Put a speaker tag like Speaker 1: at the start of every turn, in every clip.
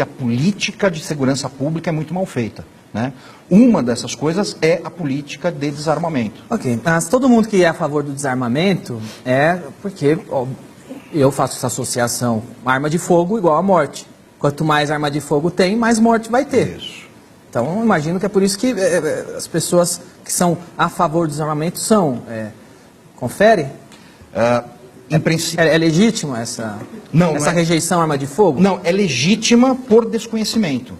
Speaker 1: porque a política de segurança pública é muito mal feita, né? Uma dessas coisas é a política de desarmamento.
Speaker 2: Ok, mas todo mundo que é a favor do desarmamento é porque eu faço essa associação, arma de fogo igual a morte. Quanto mais arma de fogo tem, mais morte vai ter.
Speaker 1: Isso.
Speaker 2: Então, eu imagino que é por isso que as pessoas que são a favor do desarmamento são... confere?
Speaker 1: Em princípio...
Speaker 2: É legítima essa rejeição à arma de fogo?
Speaker 1: Não, é legítima por desconhecimento.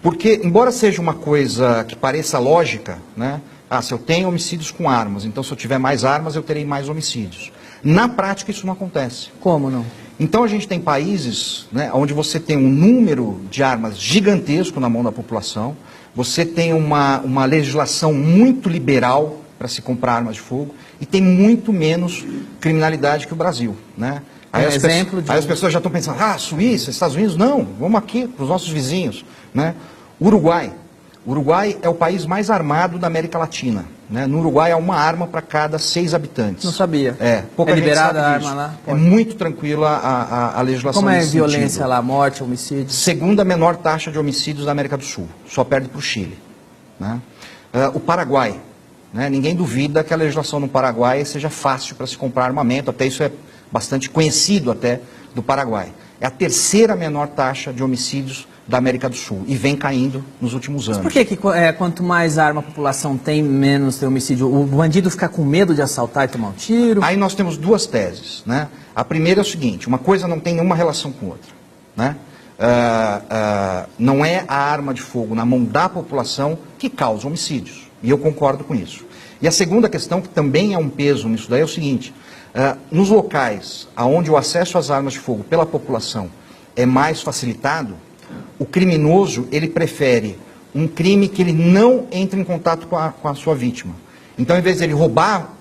Speaker 1: Porque, embora seja uma coisa que pareça lógica, né? Se eu tenho homicídios com armas, então se eu tiver mais armas, eu terei mais homicídios. Na prática, isso não acontece.
Speaker 2: Como não?
Speaker 1: Então, a gente tem países, né, onde você tem um número de armas gigantesco na mão da população, você tem uma legislação muito liberal para se comprar armas de fogo e tem muito menos criminalidade que o Brasil, né? Aí as pessoas já estão pensando, Suíça, Estados Unidos, não, vamos aqui para os nossos vizinhos, né? Uruguai. O Uruguai é o país mais armado da América Latina, né? No Uruguai há uma arma para cada 6 habitantes.
Speaker 2: Não sabia.
Speaker 1: Pouca gente
Speaker 2: liberada
Speaker 1: sabe
Speaker 2: a
Speaker 1: disso.
Speaker 2: arma lá?
Speaker 1: É muito tranquila a legislação.
Speaker 2: Como é a
Speaker 1: nesse
Speaker 2: violência
Speaker 1: sentido.
Speaker 2: lá, morte, homicídio?
Speaker 1: Segunda menor taxa de homicídios da América do Sul, só perde para o Chile, né? O Paraguai, né? Ninguém duvida que a legislação no Paraguai seja fácil para se comprar armamento, até isso é bastante conhecido até do Paraguai. É a terceira menor taxa de homicídios da América do Sul e vem caindo nos últimos anos.
Speaker 2: Mas por que quanto mais arma a população tem, menos tem homicídio? O bandido fica com medo de assaltar e tomar um tiro?
Speaker 1: Aí nós temos duas teses, né? A primeira é o seguinte, uma coisa não tem nenhuma relação com outra, né? Não é a arma de fogo na mão da população que causa homicídios, e eu concordo com isso. E a segunda questão, que também é um peso nisso daí, é o seguinte, nos locais onde o acesso às armas de fogo pela população é mais facilitado, o criminoso, ele prefere um crime que ele não entre em contato com a sua vítima. Então, ao invés de ele roubar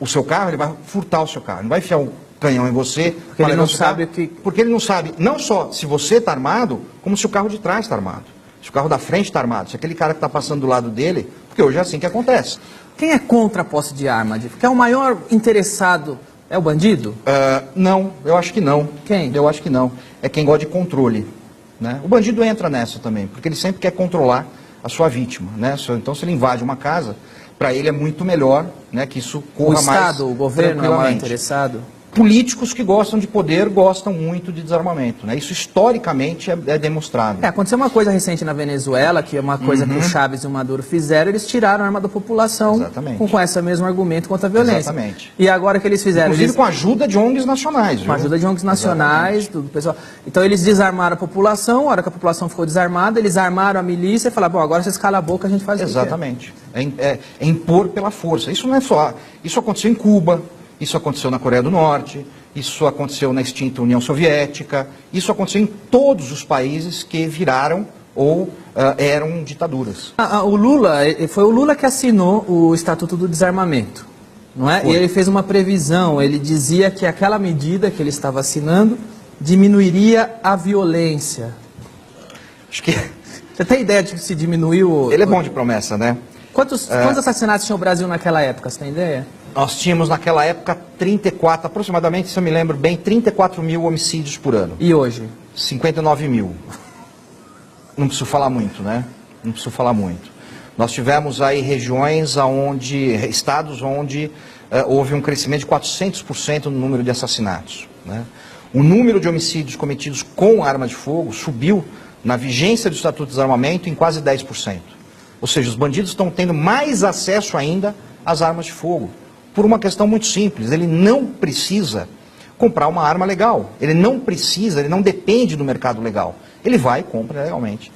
Speaker 1: o seu carro, ele vai furtar o seu carro. Não vai enfiar um canhão em você.
Speaker 2: Porque ele não sabe
Speaker 1: Porque ele não sabe, não só se você está armado, como se o carro de trás está armado. Se o carro da frente está armado, se aquele cara que está passando do lado dele, porque hoje é assim que acontece.
Speaker 2: Quem é contra a posse de arma? Porque é o maior interessado, é o bandido?
Speaker 1: Não, eu acho que não.
Speaker 2: Quem?
Speaker 1: Eu acho que não. É quem gosta de controle, né? O bandido entra nessa também, porque ele sempre quer controlar a sua vítima, né? Então, se ele invade uma casa, para ele é muito melhor, né, que isso corra mais
Speaker 2: tranquilamente. O Estado, o governo é o maior interessado?
Speaker 1: Políticos que gostam de poder gostam muito de desarmamento, né? Isso historicamente é demonstrado.
Speaker 2: Aconteceu uma coisa recente na Venezuela, que é uma coisa que o Chávez e o Maduro fizeram, eles tiraram a arma da população com esse mesmo argumento contra a violência.
Speaker 1: Exatamente.
Speaker 2: E agora que eles fizeram...
Speaker 1: Inclusive com a ajuda de ONGs nacionais.
Speaker 2: Com a ajuda de ONGs nacionais, do pessoal. Então eles desarmaram a população, a hora que a população ficou desarmada, eles armaram a milícia e falaram, bom, agora vocês calam a boca, a gente faz
Speaker 1: Exatamente. É impor pela força. Isso não é só... Isso aconteceu em Cuba, isso aconteceu na Coreia do Norte, isso aconteceu na extinta União Soviética, isso aconteceu em todos os países que viraram ou eram ditaduras.
Speaker 2: Foi o Lula que assinou o Estatuto do Desarmamento, não é? E ele fez uma previsão, ele dizia que aquela medida que ele estava assinando diminuiria a violência.
Speaker 1: Acho que...
Speaker 2: Você tem ideia de que se diminuiu...
Speaker 1: Ele é bom de promessa, né?
Speaker 2: Quantos assassinatos tinha o Brasil naquela época, você tem ideia?
Speaker 1: Nós tínhamos naquela época aproximadamente, se eu me lembro bem, 34 mil homicídios por ano.
Speaker 2: E hoje?
Speaker 1: 59 mil. Não preciso falar muito, né? Não preciso falar muito. Nós tivemos aí estados onde houve um crescimento de 400% no número de assassinatos, né? O número de homicídios cometidos com arma de fogo subiu na vigência do Estatuto de Desarmamento em quase 10%. Ou seja, os bandidos estão tendo mais acesso ainda às armas de fogo. Por uma questão muito simples, ele não precisa comprar uma arma legal. Ele não depende do mercado legal. Ele vai e compra legalmente.